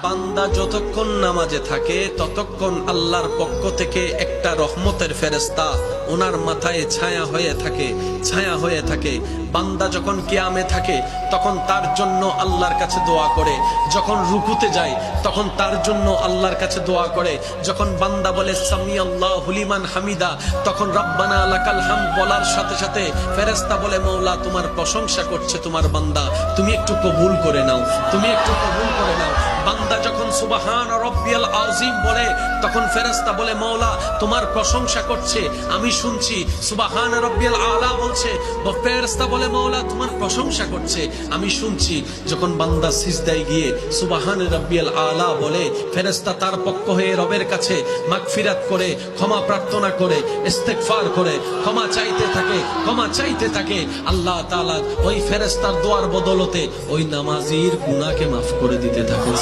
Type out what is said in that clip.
বান্দা যতক্ষণ নামাজে থাকে ততক্ষণ আল্লাহর পক্ষ থেকে একটা রহমতের ফেরেশতা ওনার মাথায় ছায়া হয়ে থাকে। বান্দা যখন কিয়ামে থাকে তখন তার জন্য আল্লাহর কাছে দোয়া করে, যখন রুকুতে যায় তখন তার জন্য আল্লাহর কাছে দোয়া করে, যখন বান্দা বলে সামি আল্লাহু লিমান হামিদা তখন রব্বানা লাকাল হামদ বলার সাথে সাথে ফেরেশতা বলে মওলা তোমার প্রশংসা করছে তোমার বান্দা, তুমি একটু কবুল করে নাও। বান্দা যখন সুবহান রাব্বিয়াল আযীম বলে তখন ফেরেশতা বলে মওলা তোমার প্রশংসা করছে আমি শুনছি। সুবহান রাব্বিয়াল আলা বলছে, ফেরেশতা বলে মওলা তোমার প্রশংসা করছে আমি শুনছি। যখন বান্দা সিজদায় গিয়ে সুবহান রাব্বিয়াল আলা বলে ফেরেশতা তার পক্ষ হয়ে রবের কাছে মাগফিরাত করে, ক্ষমা প্রার্থনা করে, ইস্তেগফার করে, ক্ষমা চাইতে থাকে। আল্লাহ তাআলা ওই ফেরেশতার দোয়ার বদলতে ওই নামাজীর গুনাহকে মাফ করে দিতে থাকেন।